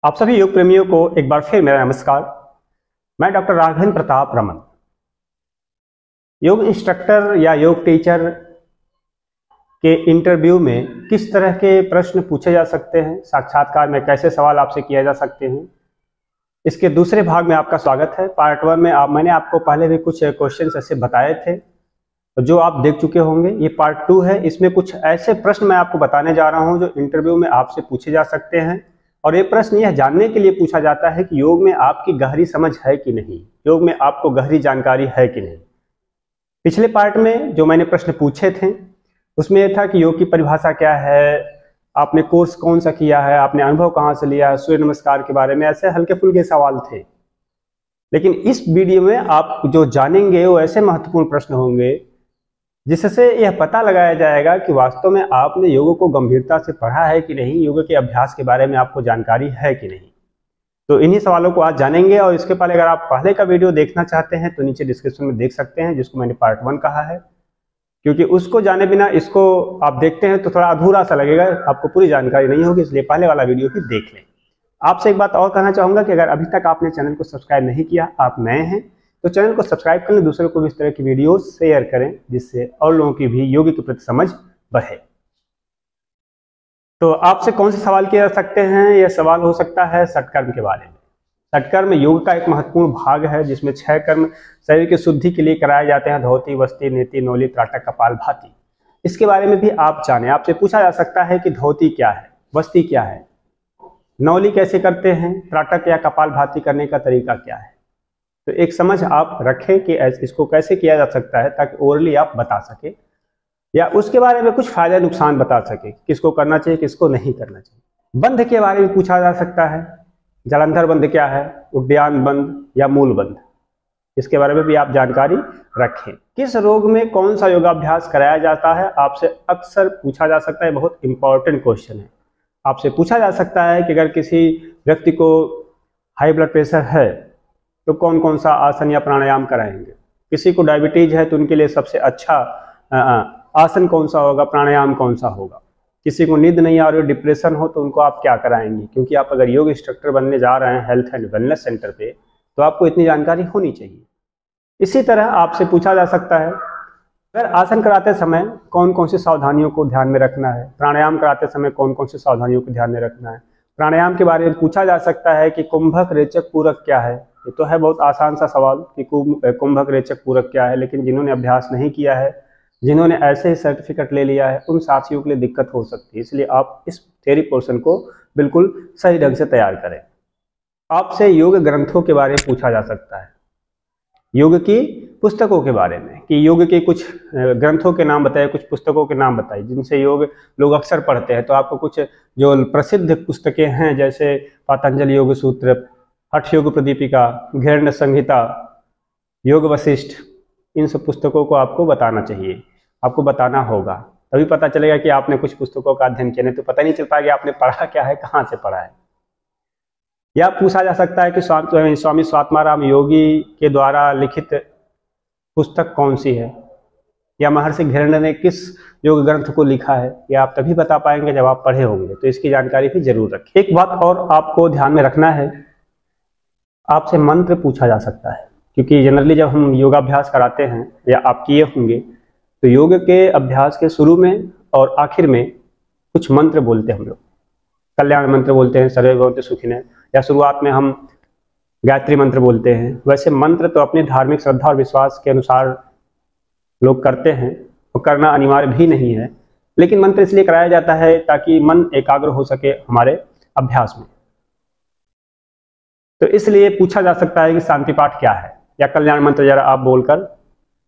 आप सभी योग प्रेमियों को एक बार फिर मेरा नमस्कार। मैं डॉक्टर राघवेंद्र प्रताप रमन, योग इंस्ट्रक्टर या योग टीचर के इंटरव्यू में किस तरह के प्रश्न पूछे जा सकते हैं, साक्षात्कार में कैसे सवाल आपसे किए जा सकते हैं, इसके दूसरे भाग में आपका स्वागत है। पार्ट 1 में मैंने आपको पहले भी कुछ क्वेश्चंस ऐसे बताए थे जो आप देख चुके होंगे। ये पार्ट 2 है। इसमें कुछ ऐसे प्रश्न मैं आपको बताने जा रहा हूं जो इंटरव्यू में आपसे पूछे जा सकते हैं, और ये प्रश्न यह जानने के लिए पूछा जाता है कि योग में आपकी गहरी समझ है कि नहीं, योग में आपको गहरी जानकारी है कि नहीं। पिछले पार्ट में जो मैंने प्रश्न पूछे थे उसमें यह था कि योग की परिभाषा क्या है, आपने कोर्स कौन सा किया है, आपने अनुभव कहाँ से लिया है, सूर्य नमस्कार के बारे में, ऐसे हल्के फुल्के सवाल थे। लेकिन इस वीडियो में आप जो जानेंगे वो ऐसे महत्वपूर्ण प्रश्न होंगे जिससे यह पता लगाया जाएगा कि वास्तव में आपने योग को गंभीरता से पढ़ा है कि नहीं, योग के अभ्यास के बारे में आपको जानकारी है कि नहीं। तो इन्हीं सवालों को आज जानेंगे। और इसके पहले अगर आप पहले का वीडियो देखना चाहते हैं तो नीचे डिस्क्रिप्शन में देख सकते हैं, जिसको मैंने पार्ट 1 कहा है, क्योंकि उसको जाने बिना इसको आप देखते हैं तो थोड़ा अधूरा सा लगेगा, आपको पूरी जानकारी नहीं होगी, इसलिए पहले वाला वीडियो भी देख लें। आपसे एक बात और कहना चाहूंगा कि अगर अभी तक आपने चैनल को सब्सक्राइब नहीं किया, आप नए हैं तो चैनल को सब्सक्राइब कर लें, दूसरों को भी इस तरह की वीडियो शेयर करें जिससे और लोगों की भी योग के प्रति समझ बढ़े। तो आपसे कौन से सवाल किए जा सकते हैं? यह सवाल हो सकता है षटकर्म के बारे में। षटकर्म योग का एक महत्वपूर्ण भाग है जिसमें 6 कर्म शरीर की शुद्धि के लिए कराए जाते हैं: धोती, वस्ती, नेति, नौली, त्राटक, कपाल, भाती। इसके बारे में भी आप जानें। आपसे पूछा जा सकता है कि धोती क्या है, वस्ती क्या है, नौली कैसे करते हैं, त्राटक या कपाल भाती करने का तरीका क्या है। तो एक समझ आप रखें कि इसको कैसे किया जा सकता है, ताकि ओरली आप बता सके या उसके बारे में कुछ फायदा नुकसान बता सके, किसको करना चाहिए किसको नहीं करना चाहिए। बंध के बारे में पूछा जा सकता है, जलंधर बंध क्या है, उद्यान बंध या मूल बंध, इसके बारे में भी आप जानकारी रखें। किस रोग में कौन सा योगाभ्यास कराया जाता है, आपसे अक्सर पूछा जा सकता है, बहुत इंपॉर्टेंट क्वेश्चन है। आपसे पूछा जा सकता है कि अगर किसी व्यक्ति को हाई ब्लड प्रेशर है तो कौन कौन सा आसन या प्राणायाम कराएंगे, किसी को डायबिटीज है तो उनके लिए सबसे अच्छा आसन कौन सा होगा, प्राणायाम कौन सा होगा, किसी को नींद नहीं आ रही, डिप्रेशन हो तो उनको आप क्या कराएंगे। क्योंकि आप अगर योग इंस्ट्रक्टर बनने जा रहे हैं हेल्थ एंड वेलनेस सेंटर पे, तो आपको इतनी जानकारी होनी चाहिए। इसी तरह आपसे पूछा जा सकता है अगर आसन कराते समय कौन कौन सी सावधानियों को ध्यान में रखना है, प्राणायाम कराते समय कौन कौन सी सावधानियों को ध्यान में रखना है। प्राणायाम के बारे में पूछा जा सकता है कि कुंभक, रेचक, पूरक क्या है। ये तो है बहुत आसान सा सवाल कि कुंभक, रेचक, पूरक क्या है, लेकिन जिन्होंने अभ्यास नहीं किया है, जिन्होंने ऐसे ही सर्टिफिकेट ले लिया है, उन साथियों के लिए दिक्कत हो सकती है। इसलिए आप इस थ्योरी पोर्शन को बिल्कुल सही ढंग से तैयार करें। आपसे योग ग्रंथों के बारे में पूछा जा सकता है, योग की पुस्तकों के बारे में, कि योग के कुछ ग्रंथों के नाम बताइए, कुछ पुस्तकों के नाम बताइए जिनसे योग लोग अक्सर पढ़ते हैं। तो आपको कुछ जो प्रसिद्ध पुस्तकें हैं जैसे पतंजलि योग सूत्र, हठ योग प्रदीपिका, घृण्य संहिता, योग वशिष्ठ, इन सब पुस्तकों को आपको बताना चाहिए, आपको बताना होगा, तभी पता चलेगा कि आपने कुछ पुस्तकों का अध्ययन किया, नहीं तो पता नहीं चल पाएगा आपने पढ़ा क्या है, कहाँ से पढ़ा है। या पूछा जा सकता है कि स्वामी स्वात्माराम योगी के द्वारा लिखित पुस्तक कौन सी है, या महर्षि घृण्य ने किस योग ग्रंथ को लिखा है। यह आप तभी बता पाएंगे जब आप पढ़े होंगे, तो इसकी जानकारी भी जरूर रखें। एक बात और आपको ध्यान में रखना है, आपसे मंत्र पूछा जा सकता है, क्योंकि जनरली जब हम योगाभ्यास कराते हैं या आप किए होंगे तो योग के अभ्यास के शुरू में और आखिर में कुछ मंत्र बोलते हैं हम लोग। कल्याण मंत्र बोलते हैं, सर्वे भवन्तु सुखिनः, या शुरुआत में हम गायत्री मंत्र बोलते हैं। वैसे मंत्र तो अपनी धार्मिक श्रद्धा और विश्वास के अनुसार लोग करते हैं, और करना अनिवार्य भी नहीं है, लेकिन मंत्र इसलिए कराया जाता है ताकि मन एकाग्र हो सके हमारे अभ्यास में। तो इसलिए पूछा जा सकता है कि शांति पाठ क्या है, या कल्याण मंत्र जरा आप बोलकर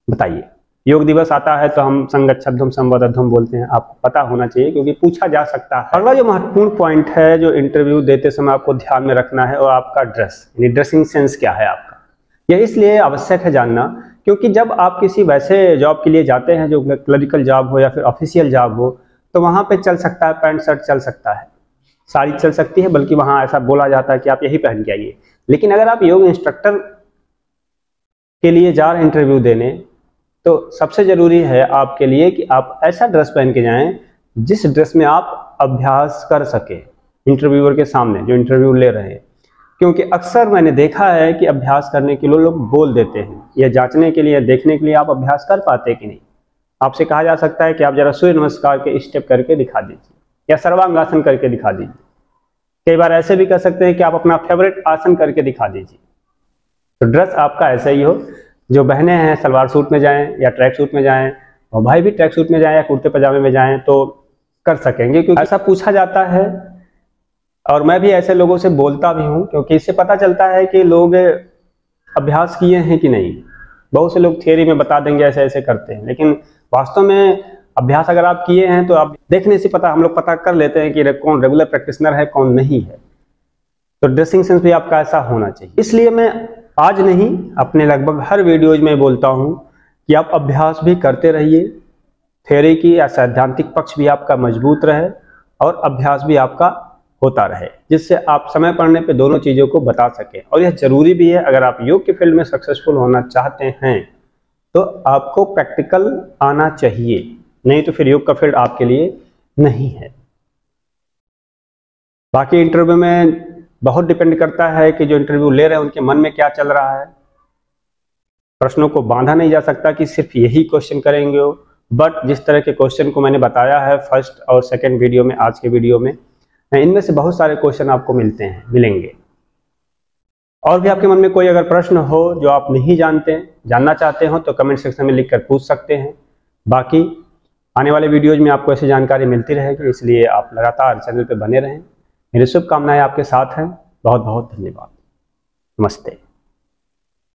बताइए। योग दिवस आता है तो हम संगच्छध्वम संवदध्वम बोलते हैं, आपको पता होना चाहिए क्योंकि पूछा जा सकता है। अगला जो महत्वपूर्ण पॉइंट है जो इंटरव्यू देते समय आपको ध्यान में रखना है, और आपका ड्रेस, यानी ड्रेसिंग सेंस क्या है आपका। यह इसलिए आवश्यक है जानना क्योंकि जब आप किसी वैसे जॉब के लिए जाते हैं जो क्लरिकल जॉब हो या फिर ऑफिशियल जॉब हो, तो वहां पे चल सकता है पैंट शर्ट चल सकता है, साड़ी चल सकती है, बल्कि वहां ऐसा बोला जाता है कि आप यही पहन के आइए। लेकिन अगर आप योग इंस्ट्रक्टर के लिए जा रहे हैं इंटरव्यू देने, तो सबसे जरूरी है आपके लिए कि आप ऐसा ड्रेस पहन के जाएं जिस ड्रेस में आप अभ्यास कर सके, इंटरव्यूअर के सामने जो इंटरव्यू ले रहे हैं। क्योंकि अक्सर मैंने देखा है कि अभ्यास करने के लिए लोग बोल देते हैं, यह जांचने के लिए, देखने के लिए आप अभ्यास कर पाते कि नहीं। आपसे कहा जा सकता है कि आप जरा सूर्य नमस्कार के स्टेप करके दिखा दीजिए या सर्वांगासन करके दिखा दीजिए। कई बार ऐसे भी कर सकते हैं कि आप अपना फेवरेट आसन करके दिखा दीजिए। तो ड्रेस आपका ऐसा ही हो, जो बहनें हैं सलवार सूट में जाएं या ट्रैक सूट में जाएं, और भाई भी ट्रैक सूट में जाएं या कुर्ते पजामे में जाएं तो कर सकेंगे, क्योंकि ऐसा पूछा जाता है और मैं भी ऐसे लोगों से बोलता भी हूं, क्योंकि इससे पता चलता है कि लोग अभ्यास किए हैं कि नहीं। बहुत से लोग थियरी में बता देंगे ऐसे ऐसे करते हैं, लेकिन वास्तव में अभ्यास अगर आप किए हैं तो आप देखने से हम लोग पता कर लेते हैं कि कौन रेगुलर प्रैक्टिशनर है कौन नहीं है। तो ड्रेसिंग सेंस भी आपका ऐसा होना चाहिए। इसलिए मैं आज नहीं, अपने लगभग हर वीडियोज में बोलता हूं कि आप अभ्यास भी करते रहिए, थियरी की या सैद्धांतिक पक्ष भी आपका मजबूत रहे और अभ्यास भी आपका होता रहे, जिससे आप समय पड़ने पे दोनों चीज़ों को बता सकें। और यह जरूरी भी है, अगर आप योग के फील्ड में सक्सेसफुल होना चाहते हैं तो आपको प्रैक्टिकल आना चाहिए, नहीं तो फिर योग का फील्ड आपके लिए नहीं है। बाकी इंटरव्यू में बहुत डिपेंड करता है कि जो इंटरव्यू ले रहे हैं उनके मन में क्या चल रहा है। प्रश्नों को बांधा नहीं जा सकता कि सिर्फ यही क्वेश्चन करेंगे, बट जिस तरह के क्वेश्चन को मैंने बताया है फर्स्ट और सेकंड वीडियो में, आज के वीडियो में, इनमें से बहुत सारे क्वेश्चन आपको मिलेंगे। और भी आपके मन में कोई अगर प्रश्न हो जो आप नहीं जानना चाहते हो तो कमेंट सेक्शन में लिखकर पूछ सकते हैं। बाकी आने वाले वीडियोज में आपको ऐसी जानकारी मिलती रहेगी, इसलिए आप लगातार चैनल पर बने रहें। मेरी शुभकामनाएं आपके साथ हैं। बहुत बहुत धन्यवाद। नमस्ते।